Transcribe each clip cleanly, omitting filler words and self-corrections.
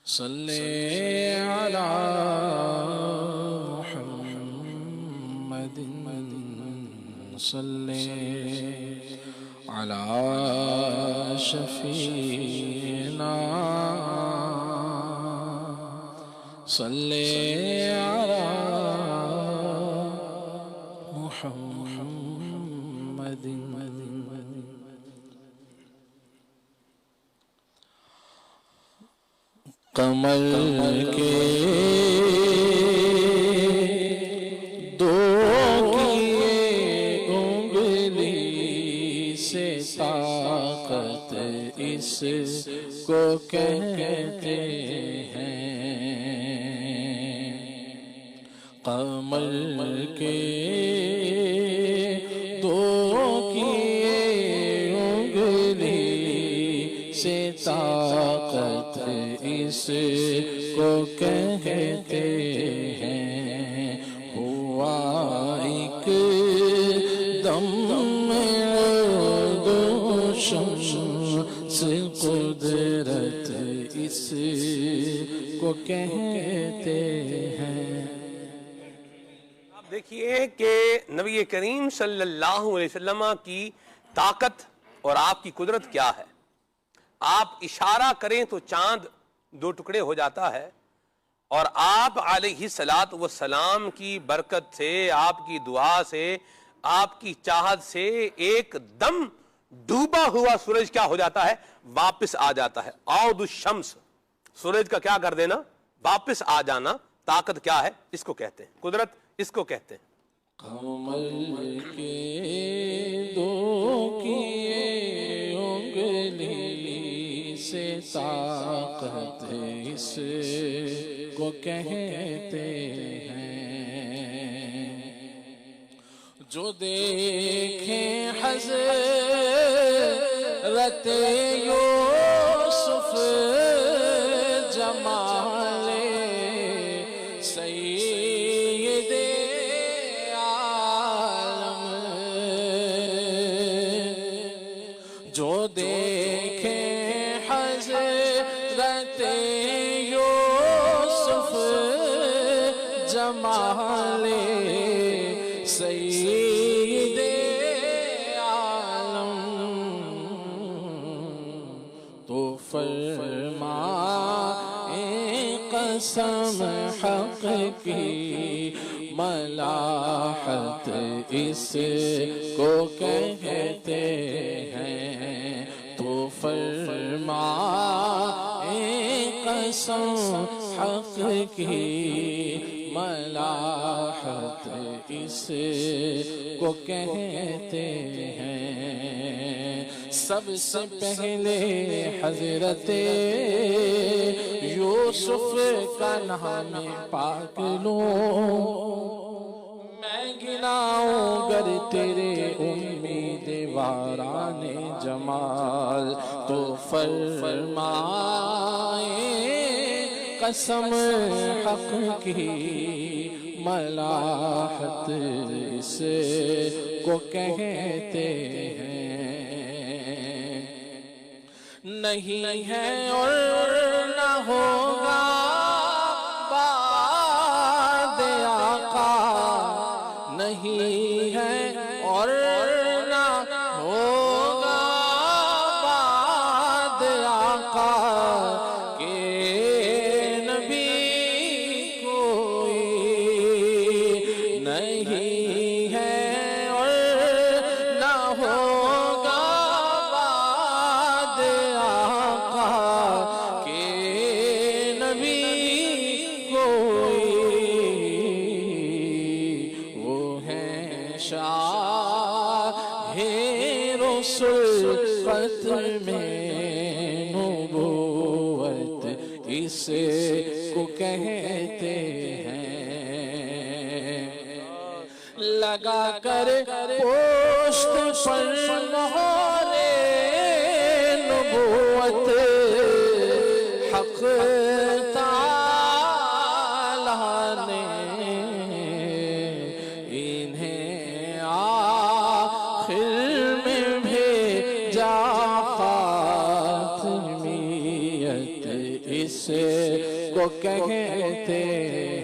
صلی علی محمد صلی علی شفیعنا صلی علی محمد کمر کے دو کیے انگلی سے طاقت اس کو کہتے ہیں کمر کے دو کیے انگلی سے طاقت اس کو کہتے ہیں ہوا ایک دم دو شمس قدرت اس کو کہتے ہیں۔ آپ دیکھیے کہ نبی کریم صلی اللہ علیہ وسلم کی طاقت اور آپ کی قدرت کیا ہے۔ آپ اشارہ کریں تو چاند دو ٹکڑے ہو جاتا ہے، اور آپ علیہ السلام کی برکت سے، آپ کی دعا سے، آپ کی چاہت سے ایک دم ڈوبا ہوا سورج کیا ہو جاتا ہے؟ واپس آ جاتا ہے۔ عود الشمس، سورج کا کیا کر دینا؟ واپس آ جانا۔ طاقت کیا ہے؟ اس کو کہتے ہیں قدرت، اس کو کہتے ہیں۔ کمر کے دو کیے انگلی سے طاقت اس کو کہتے ہیں جو دیکھیں حضرت یوسف جمال سید عالم، جو دیکھیں حضرت یوسف جمال سید عالم تو فرمائیں قسم حق کی ملاحت اس کو کہتے ہیں، تو فرمائیں قسم حق کی ملاحت اس کو کہتے ہیں۔ سب سے پہلے حضرت یوسف کا نام پاک لوں میں، گناؤں گر تیرے امیدواران جمال، تو فرمائیں قسم حق کی ملاحت اس کو کہتے ہیں۔ نہیں ہے اور نہ ہوگا بعد آقا، نہیں ہے اور نہ ہوگا بعد آقا کہ نبی کوئی نہیں ہے اور نہ ہوگا بعد آقا کہ نبی کوئی، وہ ہیں شاہ رسول ختم نبوت اس کو کہتے ہیں، لگا کر پوشت پر مہر نبوت حق تعالی نے انہیں آخر میں بھیجا خاتمیت اس کو کہتے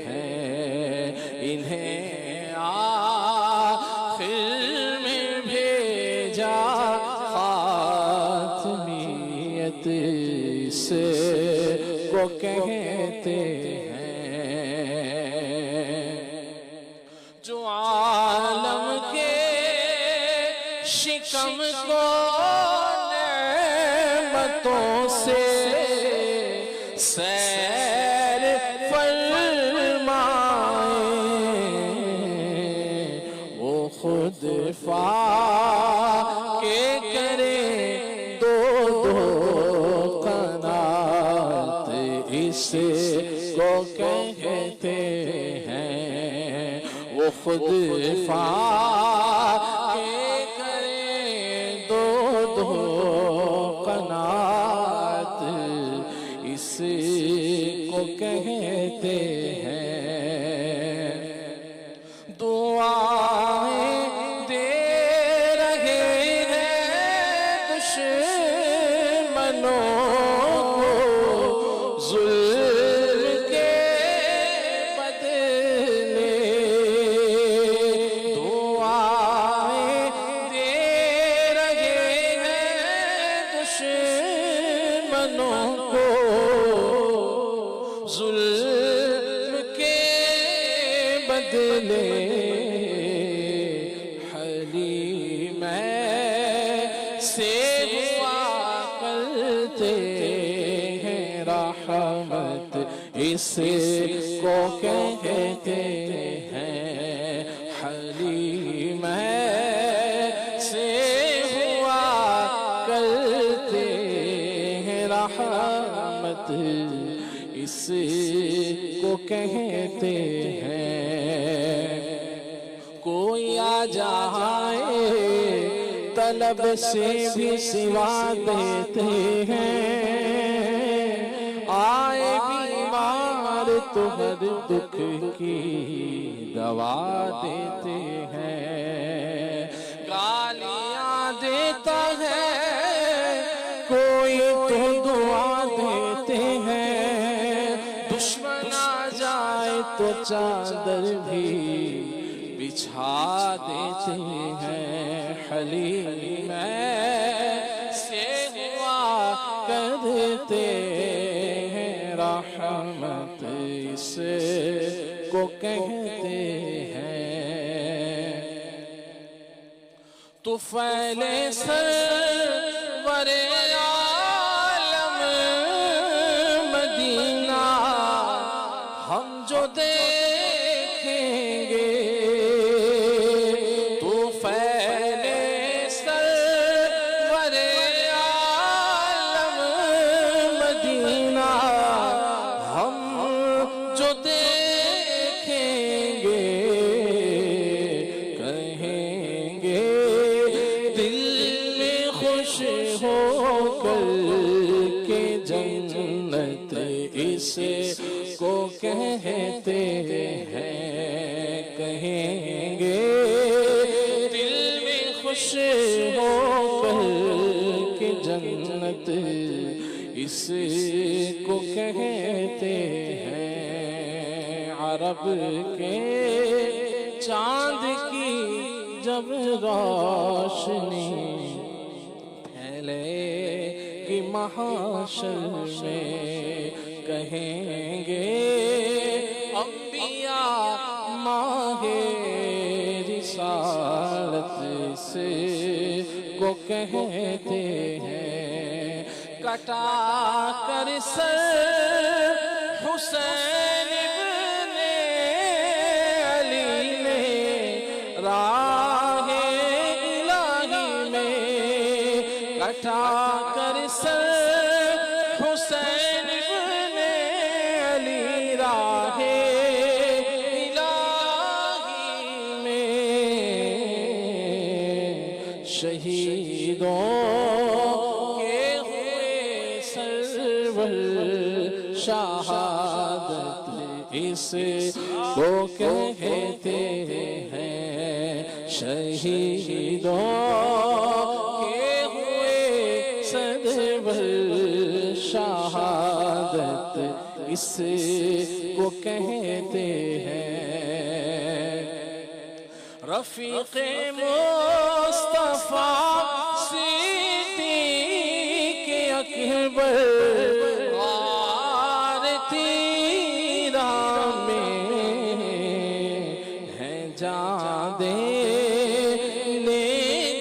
ہیں، انہیں آخر میں بھیجا خاتمیت سے کو کہتے ہیں، جو عالم کے شکم کو نعمتوں سے سیر فرمائے، وہ خود فاقے کرے دو قنات اس کو کہتے ہیں، وہ خود فاقے کرے دو قنات اس کو کہتے ہیں، دعائیں دے رہے ہیں دشمنوں کو ظلم کے بدلے، دعائیں دے رہے ہیں دشمنوں کو ظلم کے بدلے، حلیم سے ہوا کرتے ہیں رحمت اس کو کہتے ہیں، حلیم سے ہوا کرتے ہیں رحمت اس کو کہتے ہیں، کوئی آ جائے طلب سے بھی سوا دیتے ہیں، آئے بیمار تو ہر دکھ کی دوا دیتے ہیں، گالیاں دیتا ہے کوئی تو دعا دیتے ہیں، دشمن آ جائے تو چادر بھی بچھا دیتے ہیں، حلیم سے ہوا کرتے ہیں رحمت اس کو کہتے ہیں، طفیل سرور عالم مدینہ ہم جو دیکھیں گے، طفیل سرور عالم مدینہ ہم جو دیکھیں گے، کہیں گے دل میں خوش ہو کر کے جنت اس کو کہتے ہیں، کہیں گے دل میں خوش ہو کر کے جنت اس کو کہتے ہیں، عرب کے چاند کی جب روشنی پھیلے گی محشر میں، کہیں گے انبیاء ماہ رسالت سے کو کہتے ہیں، کٹا کر سر حسین ابن علی نے راہ الہی میں، کٹا کر سر حسین ابن علی راہ الہی میں، شہیدوں کے ہوئے سرور شہادت اس کو کہتے ہیں، شہیدوں کے ہوئے سرور شہادت اس کو کہتے ہیں رفیق مصطفیٰ صدیق اکبر غار تیرا میں ہے جان دینے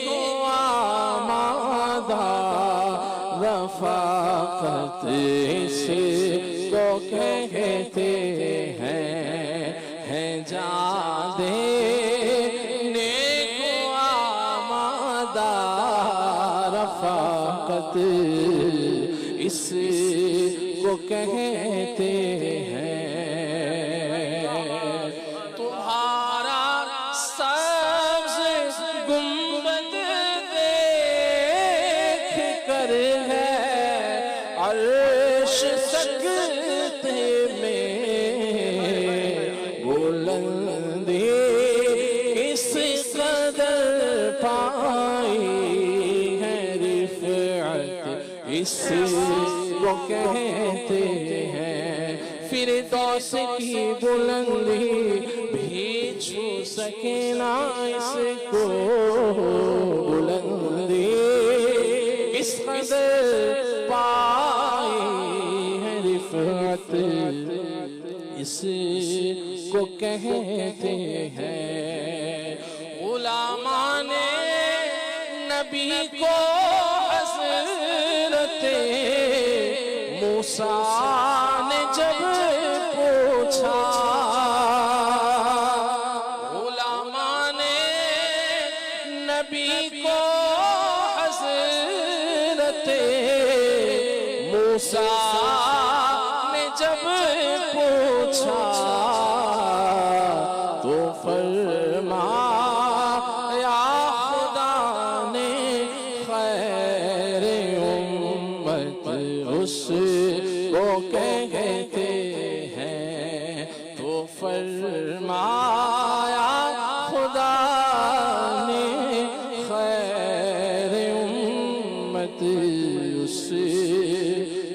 کو آمادہ رفاقت اس کو کہتے ہیں جان دینے کو آمادہ رفاقت اس کو کہتے ہیں تمہارا سبز گنبد دیکھ کر ہے عرش سجدے میں بلندی اس قدر پائی ہے رفعت اس کو کہتے ہیں فردوس کی بلندی بھی چھو سکے نہ اس کو بلندی اس قدر پائی ہے رفعت اس کو کہتے ہیں غلامان نبی کو حضرت موسیٰ نے جب پوچھا غلامان نبی کو حضرت موسیٰ نے جب پوچھا تو فرمایا خدا نے خیر امت اس کو کہتے ہیں تو فرمایا خدا نے خیر امت اس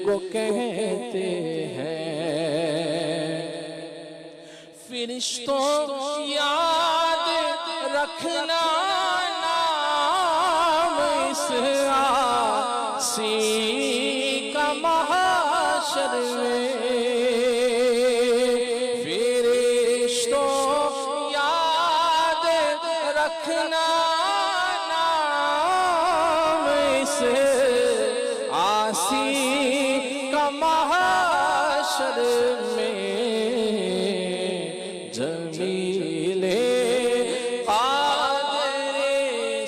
کو کہتے ہیں فرشتوں یاد رکھنا نام اس عاصی کا محشر میں فرشتوں یاد رکھنا نام اس عاصی کا محشر میں جمیل قادر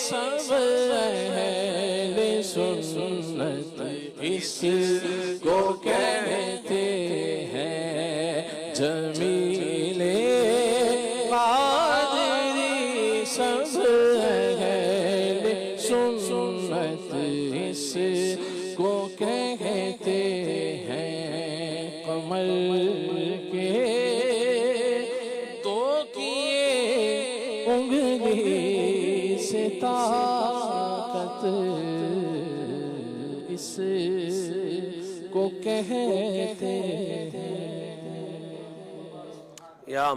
سب اہل سنت اس کو کہتے ہیں جمیل قادر سب اہل سنت اس کو کہتے ہیں قمر کے تو کیے انگلی سے طاقت اس کو کہتے ہیں یا